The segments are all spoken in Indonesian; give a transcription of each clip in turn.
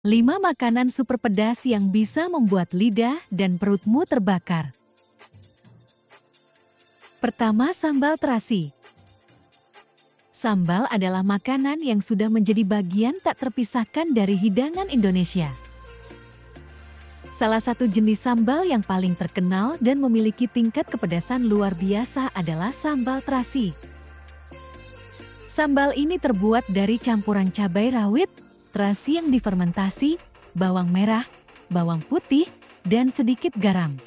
5 makanan super pedas yang bisa membuat lidah dan perutmu terbakar. Pertama, sambal terasi. Sambal adalah makanan yang sudah menjadi bagian tak terpisahkan dari hidangan Indonesia. Salah satu jenis sambal yang paling terkenal dan memiliki tingkat kepedasan luar biasa adalah sambal terasi. Sambal ini terbuat dari campuran cabai rawit, terasi yang difermentasi, bawang merah, bawang putih, dan sedikit garam.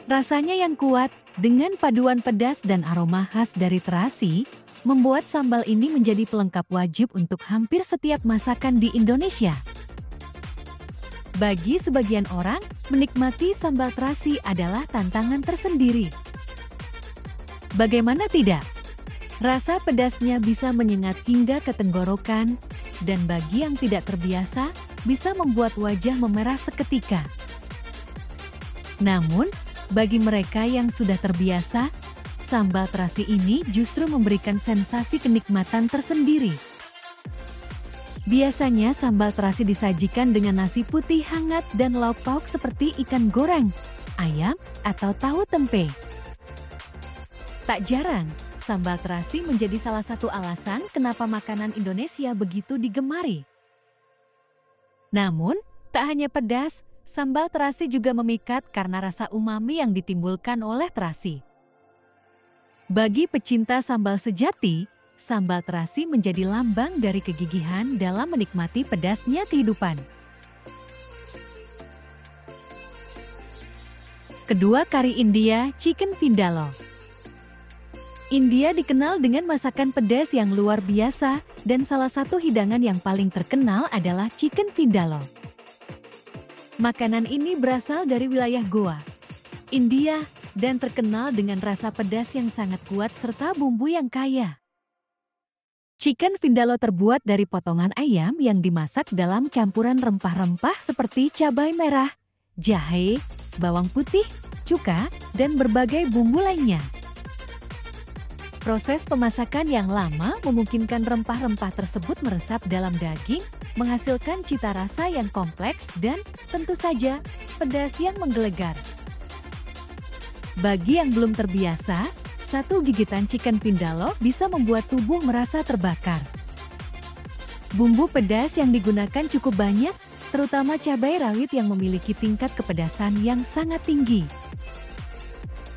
Rasanya yang kuat, dengan paduan pedas dan aroma khas dari terasi, membuat sambal ini menjadi pelengkap wajib untuk hampir setiap masakan di Indonesia. Bagi sebagian orang, menikmati sambal terasi adalah tantangan tersendiri. Bagaimana tidak? Rasa pedasnya bisa menyengat hingga ke tenggorokan, dan bagi yang tidak terbiasa, bisa membuat wajah memerah seketika. Namun, bagi mereka yang sudah terbiasa, sambal terasi ini justru memberikan sensasi kenikmatan tersendiri. Biasanya sambal terasi disajikan dengan nasi putih hangat dan lauk pauk seperti ikan goreng, ayam, atau tahu tempe. Tak jarang, sambal terasi menjadi salah satu alasan kenapa makanan Indonesia begitu digemari. Namun, tak hanya pedas, sambal terasi juga memikat karena rasa umami yang ditimbulkan oleh terasi. Bagi pecinta sambal sejati, sambal terasi menjadi lambang dari kegigihan dalam menikmati pedasnya kehidupan. Kedua, kari India, chicken vindaloo. India dikenal dengan masakan pedas yang luar biasa dan salah satu hidangan yang paling terkenal adalah chicken vindaloo. Makanan ini berasal dari wilayah Goa, India, dan terkenal dengan rasa pedas yang sangat kuat serta bumbu yang kaya. Chicken vindaloo terbuat dari potongan ayam yang dimasak dalam campuran rempah-rempah seperti cabai merah, jahe, bawang putih, cuka, dan berbagai bumbu lainnya. Proses pemasakan yang lama memungkinkan rempah-rempah tersebut meresap dalam daging, menghasilkan cita rasa yang kompleks dan, tentu saja, pedas yang menggelegar. Bagi yang belum terbiasa, satu gigitan chicken vindaloo bisa membuat tubuh merasa terbakar. Bumbu pedas yang digunakan cukup banyak, terutama cabai rawit yang memiliki tingkat kepedasan yang sangat tinggi.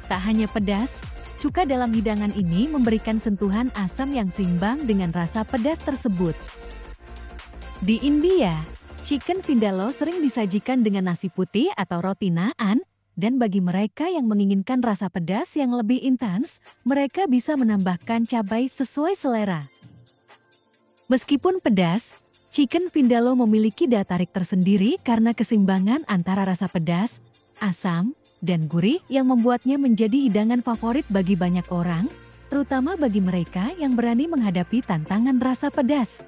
Tak hanya pedas, cuka dalam hidangan ini memberikan sentuhan asam yang seimbang dengan rasa pedas tersebut. Di India, chicken vindaloo sering disajikan dengan nasi putih atau roti naan, dan bagi mereka yang menginginkan rasa pedas yang lebih intens, mereka bisa menambahkan cabai sesuai selera. Meskipun pedas, chicken vindaloo memiliki daya tarik tersendiri karena keseimbangan antara rasa pedas, asam, dan gurih yang membuatnya menjadi hidangan favorit bagi banyak orang, terutama bagi mereka yang berani menghadapi tantangan rasa pedas.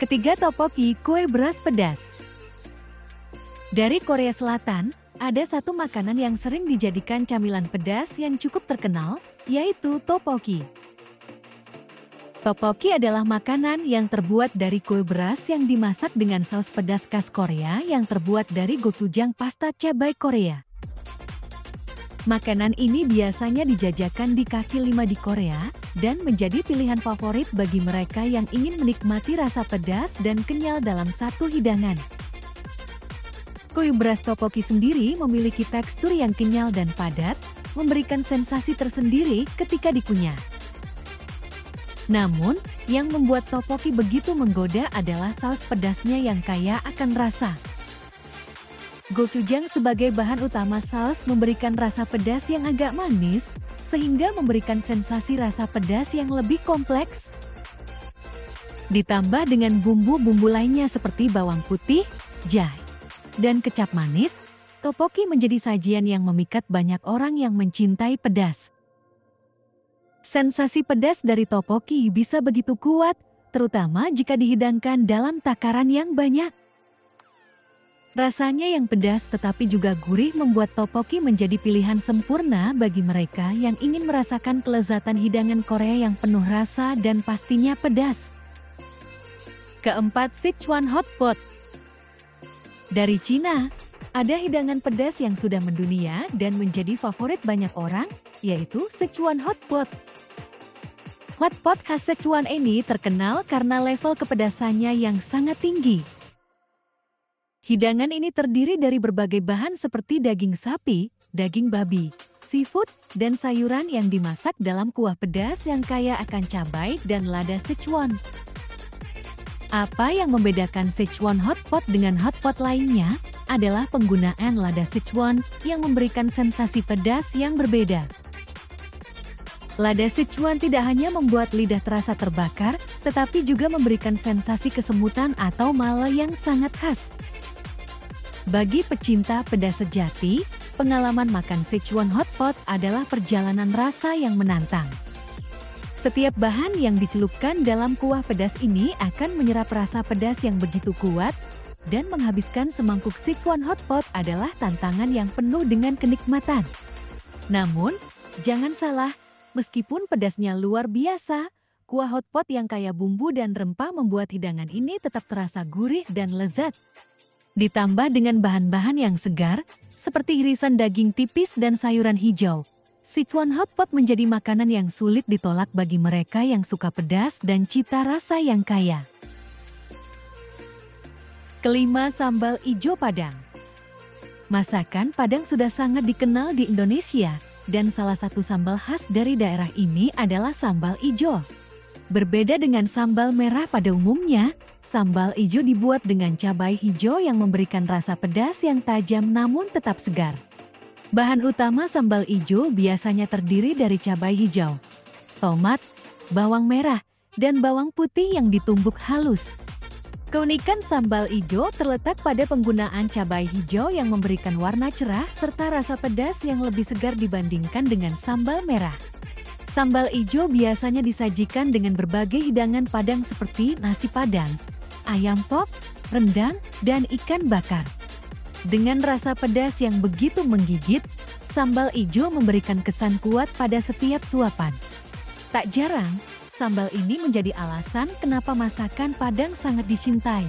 Ketiga, tteokbokki, kue beras pedas. Dari Korea Selatan, ada satu makanan yang sering dijadikan camilan pedas yang cukup terkenal, yaitu tteokbokki. Tteokbokki adalah makanan yang terbuat dari kue beras yang dimasak dengan saus pedas khas Korea yang terbuat dari gochujang pasta cabai Korea. Makanan ini biasanya dijajakan di kaki lima di Korea dan menjadi pilihan favorit bagi mereka yang ingin menikmati rasa pedas dan kenyal dalam satu hidangan. Kue beras tteokbokki sendiri memiliki tekstur yang kenyal dan padat, memberikan sensasi tersendiri ketika dikunyah. Namun, yang membuat tteokbokki begitu menggoda adalah saus pedasnya yang kaya akan rasa. Gochujang sebagai bahan utama saus memberikan rasa pedas yang agak manis, sehingga memberikan sensasi rasa pedas yang lebih kompleks. Ditambah dengan bumbu-bumbu lainnya seperti bawang putih, jahe, dan kecap manis, tteokbokki menjadi sajian yang memikat banyak orang yang mencintai pedas. Sensasi pedas dari tteokbokki bisa begitu kuat, terutama jika dihidangkan dalam takaran yang banyak. Rasanya yang pedas tetapi juga gurih membuat tteokbokki menjadi pilihan sempurna bagi mereka yang ingin merasakan kelezatan hidangan Korea yang penuh rasa dan pastinya pedas. Keempat, Sichuan Hot Pot. Dari Cina, ada hidangan pedas yang sudah mendunia dan menjadi favorit banyak orang, yaitu Sichuan Hot Pot. Hot pot khas Sichuan ini terkenal karena level kepedasannya yang sangat tinggi. Hidangan ini terdiri dari berbagai bahan seperti daging sapi, daging babi, seafood, dan sayuran yang dimasak dalam kuah pedas yang kaya akan cabai dan lada Sichuan. Apa yang membedakan Sichuan Hot Pot dengan hot pot lainnya adalah penggunaan lada Sichuan yang memberikan sensasi pedas yang berbeda. Lada Sichuan tidak hanya membuat lidah terasa terbakar, tetapi juga memberikan sensasi kesemutan atau male yang sangat khas. Bagi pecinta pedas sejati, pengalaman makan Sichuan Hot Pot adalah perjalanan rasa yang menantang. Setiap bahan yang dicelupkan dalam kuah pedas ini akan menyerap rasa pedas yang begitu kuat, dan menghabiskan semangkuk Sichuan Hot Pot adalah tantangan yang penuh dengan kenikmatan. Namun, jangan salah, meskipun pedasnya luar biasa, kuah hot pot yang kaya bumbu dan rempah membuat hidangan ini tetap terasa gurih dan lezat. Ditambah dengan bahan-bahan yang segar, seperti irisan daging tipis dan sayuran hijau, Sichuan Hot Pot menjadi makanan yang sulit ditolak bagi mereka yang suka pedas dan cita rasa yang kaya. Kelima, sambal ijo Padang. Masakan Padang sudah sangat dikenal di Indonesia, dan salah satu sambal khas dari daerah ini adalah sambal ijo. Berbeda dengan sambal merah pada umumnya, sambal ijo dibuat dengan cabai hijau yang memberikan rasa pedas yang tajam namun tetap segar. Bahan utama sambal ijo biasanya terdiri dari cabai hijau, tomat, bawang merah, dan bawang putih yang ditumbuk halus. Keunikan sambal ijo terletak pada penggunaan cabai hijau yang memberikan warna cerah serta rasa pedas yang lebih segar dibandingkan dengan sambal merah. Sambal ijo biasanya disajikan dengan berbagai hidangan Padang seperti nasi Padang, ayam pop, rendang, dan ikan bakar. Dengan rasa pedas yang begitu menggigit, sambal ijo memberikan kesan kuat pada setiap suapan. Tak jarang, sambal ini menjadi alasan kenapa masakan Padang sangat dicintai.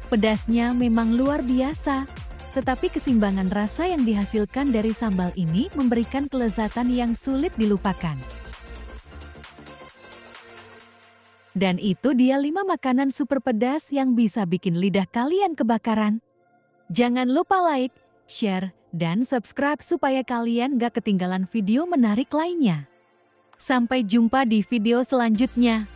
Pedasnya memang luar biasa, tetapi keseimbangan rasa yang dihasilkan dari sambal ini memberikan kelezatan yang sulit dilupakan. Dan itu dia 5 makanan super pedas yang bisa bikin lidah kalian kebakaran. Jangan lupa like, share, dan subscribe supaya kalian gak ketinggalan video menarik lainnya. Sampai jumpa di video selanjutnya.